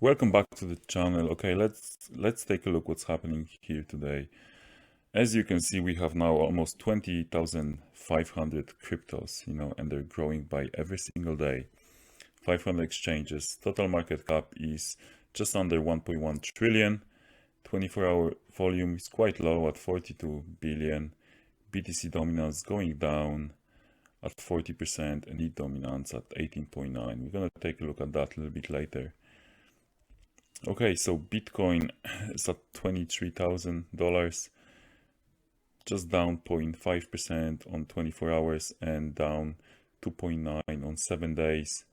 Welcome back to the channel. Okay, let's take a look what's happening here today. As you can see, we have now almost 20,500 cryptos, and they're growing by every single day. 500 exchanges. Total market cap is just under 1.1 trillion. 24-hour volume is quite low at 42 billion. BTC dominance going down at 40% and ETH dominance at 18.9. We're gonna take a look at that a little bit later. Okay, so Bitcoin is at $23,000, just down 0.5% on 24 hours and down 2.9 on 7 days.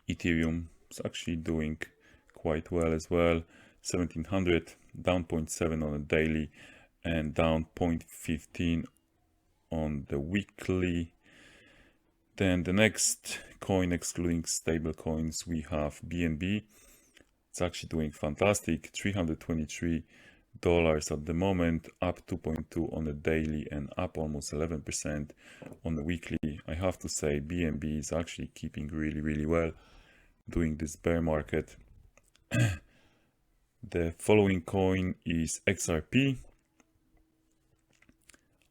Ethereum is actually doing quite well as well, 1700, down 0.7 on a daily and down 0.15 on the weekly. Then the next coin, excluding stable coins, we have BNB. It's actually doing fantastic, $323 at the moment, up 2.2 on the daily and up almost 11% on the weekly. I have to say BNB is actually keeping really well during this bear market. The following coin is XRP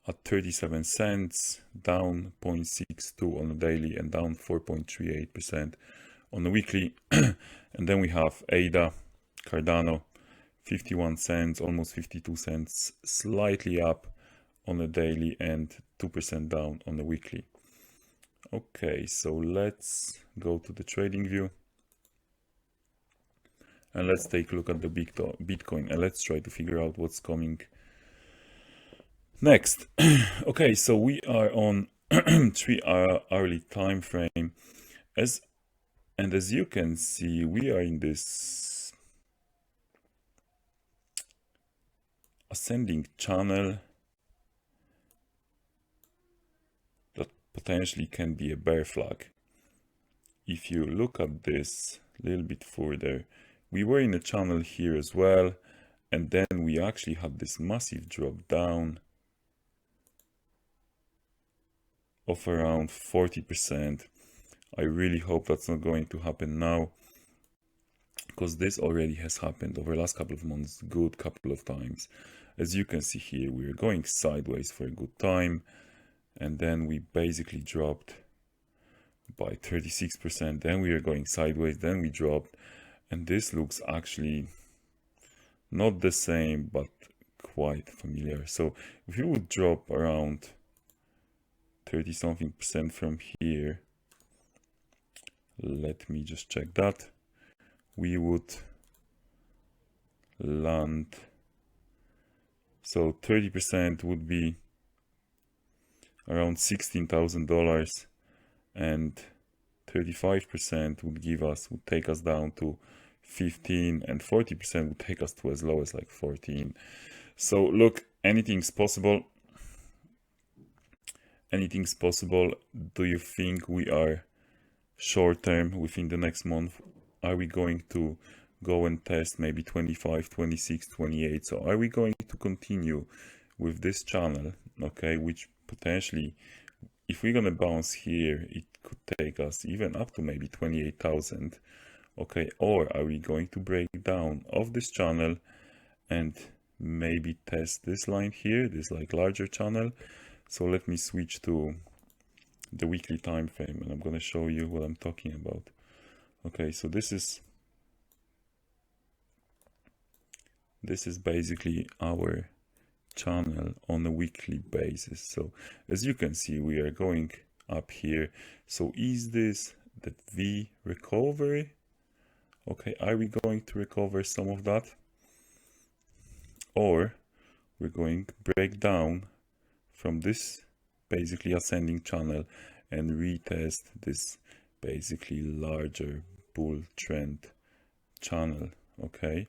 at 37 cents, down 0.62 on the daily and down 4.38% on the weekly. And then we have ADA, Cardano, 51 cents, almost 52 cents, slightly up on the daily and 2% down on the weekly. Okay, so let's go to the trading view and let's take a look at the Bitcoin and let's try to figure out what's coming next. Okay, so we are on 3-hourly time frame. As you can see, we are in this ascending channel that potentially can be a bear flag. If you look at this a little bit further, we were in a channel here as well, and then we actually had this massive drop down of around 40%. I really hope that's not going to happen now, because this already has happened over the last couple of months, good couple of times. As you can see here, we're going sideways for a good time, and then we basically dropped by 36%. Then we are going sideways, then we dropped, and this looks actually not the same, but quite familiar. So if you would drop around 30-something% from here, let me just check that, we would land, so 30% would be around $16,000 and 35% would take us down to 15, and 40% would take us to as low as like 14. So look, anything's possible. Anything's possible. Do you think we are short term within the next month? Are we going to go and test maybe 25, 26, 28? So are we going to continue with this channel? Okay, which potentially, if we're gonna bounce here, it could take us even up to maybe 28,000. Okay, or are we going to break down of this channel and maybe test this line here, this like larger channel? So let me switch to the weekly time frame and I'm going to show you what I'm talking about. Okay, so this is basically our channel on a weekly basis. So as you can see, we are going up here. So is this the V recovery? Okay, are we going to recover some of that, or we're going to break down from this basically ascending channel and retest this basically larger bull trend channel? Okay,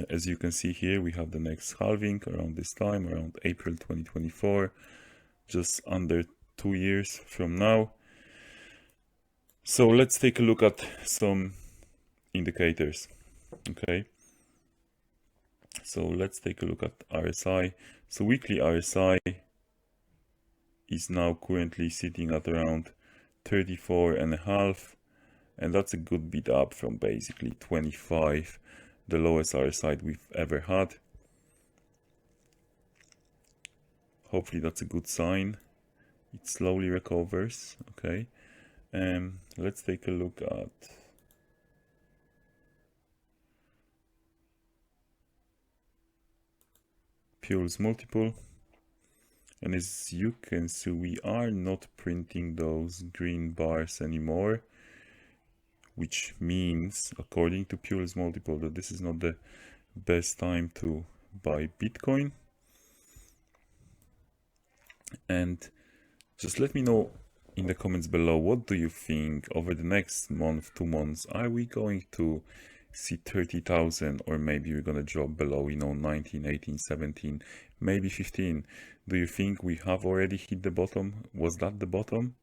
as you can see here, we have the next halving around this time, around April 2024, just under 2 years from now. So let's take a look at some indicators. Okay, so let's take a look at RSI. So weekly RSI is now currently sitting at around 34.5, and that's a good bit up from basically 25, the lowest RSI we've ever had. Hopefully that's a good sign. It slowly recovers. Okay, let's take a look at Pule's multiple. And as you can see, we are not printing those green bars anymore, which means, according to Pule's multiple, that this is not the best time to buy Bitcoin. And just let me know in the comments below, what do you think over the next month, 2 months? Are we going to see 30,000, or maybe we're gonna drop below, 19, 18, 17, maybe 15? Do you think we have already hit the bottom? Was that the bottom?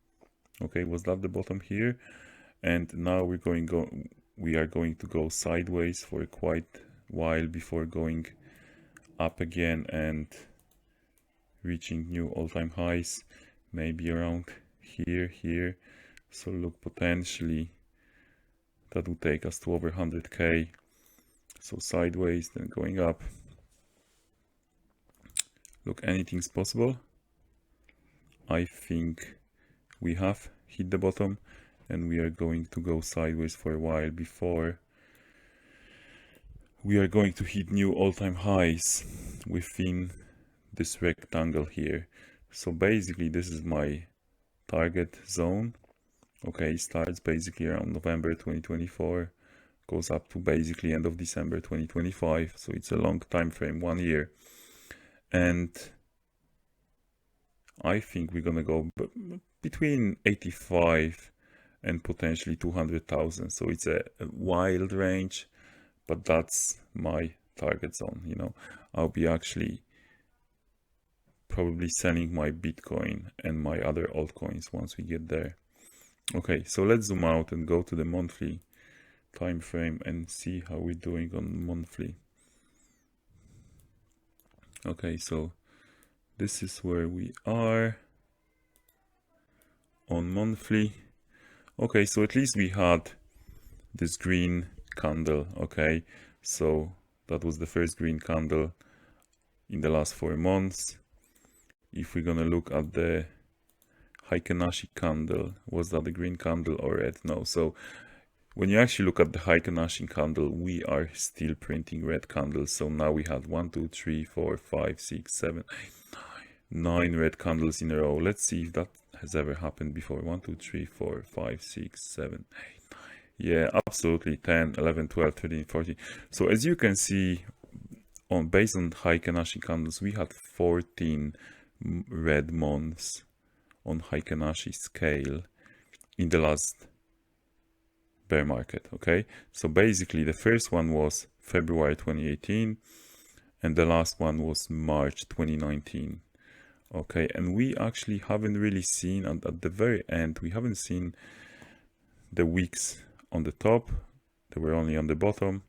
Okay, was that the bottom here? And now we are going to go sideways for quite a while before going up again and reaching new all-time highs, maybe around here. So look, potentially that would take us to over 100k. So sideways, then going up. Look, anything's possible. I think we have hit the bottom, and we are going to go sideways for a while before we are going to hit new all-time highs within this rectangle here. So basically this is my target zone. Okay, starts basically around November 2024, goes up to basically end of December 2025. So it's a long time frame, 1 year. And I think we're gonna go between 85 and potentially 200,000. So it's a wild range, but that's my target zone. I'll be actually probably selling my Bitcoin and my other altcoins once we get there. Okay, so let's zoom out and go to the monthly time frame and see how we're doing on monthly. Okay, so this is where we are on monthly. Okay, so at least we had this green candle. Okay, so that was the first green candle in the last 4 months. If we're gonna look at the Heikenhashi candle, was that a green candle or red? No. So when you actually look at the Heikenhashi candle, we are still printing red candles. So now we had 1, 2, 3, 4, 5, 6, 7, 8, 9 red candles in a row. Let's see if that has ever happened before. 1, 2, 3, 4, 5, 6, 7, 8, 9. Yeah, absolutely. 10, 11, 12, 13, 14. So as you can see, based on Heikenhashi candles, we had 14 red months on Heikenhashi scale in the last bear market. Okay, so basically the first one was February 2018 and the last one was March 2019. Okay, and we actually haven't really seen at the very end, we haven't seen the wicks on the top. They were only on the bottom,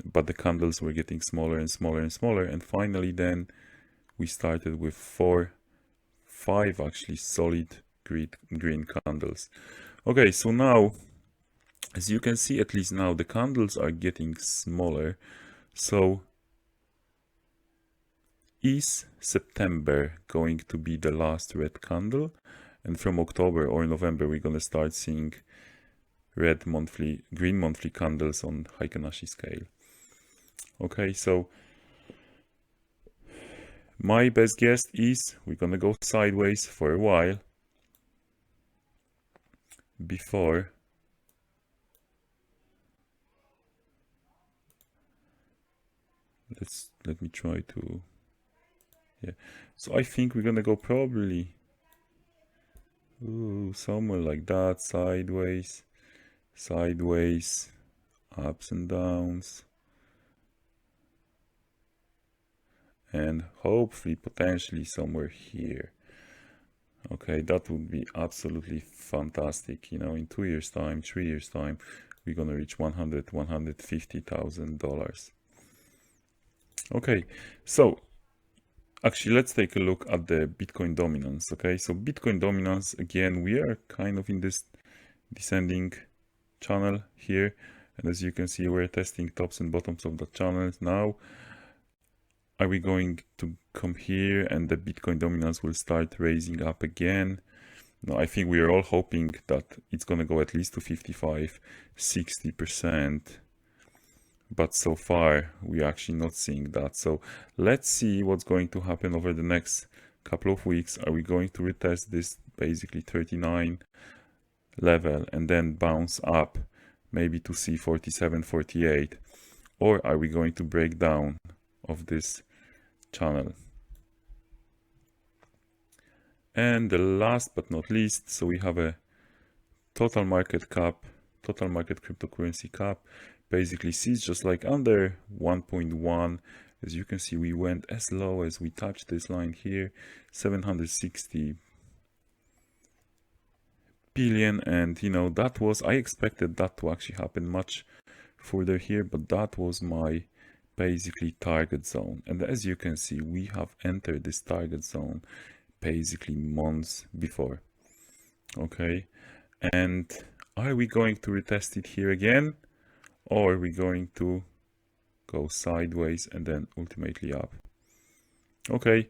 but the candles were getting smaller and smaller and smaller, and finally then we started with 4, 5 actually solid green candles. Okay, so now as you can see, at least now the candles are getting smaller. So is September going to be the last red candle? And from October or November we're going to start seeing green monthly candles on Heikenhashi scale. Okay, so my best guess is we're gonna go sideways for a while before let me try to, yeah. So I think we're gonna go probably somewhere like that, sideways, ups and downs, and hopefully potentially somewhere here. Okay, that would be absolutely fantastic. In 2 years time, 3 years time, we're gonna reach $150,000. Okay, so actually let's take a look at the Bitcoin dominance. Okay, so Bitcoin dominance, again, we are kind of in this descending channel here, and as you can see, we're testing tops and bottoms of the channels. Now, are we going to come here and the Bitcoin dominance will start raising up again? No, I think we are all hoping that it's going to go at least to 55-60%. But so far, we're actually not seeing that. So let's see what's going to happen over the next couple of weeks. Are we going to retest this basically 39 level and then bounce up maybe to see 47, 48? Or are we going to break down of this channel? And the last but not least, so we have a total market cap, total market cryptocurrency cap. Basically sees just like under 1.1. As you can see, we went as low as we touched this line here, 760 billion. And you know, that was, I expected that to actually happen much further here, but that was my basically target zone. And as you can see, we have entered this target zone basically months before. Okay, and are we going to retest it here again, or are we going to go sideways and then ultimately up? Okay,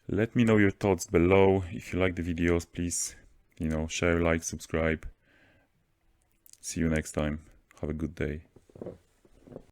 let me know your thoughts below. If you like the videos, please, you know, share, like, subscribe. See you next time. Have a good day.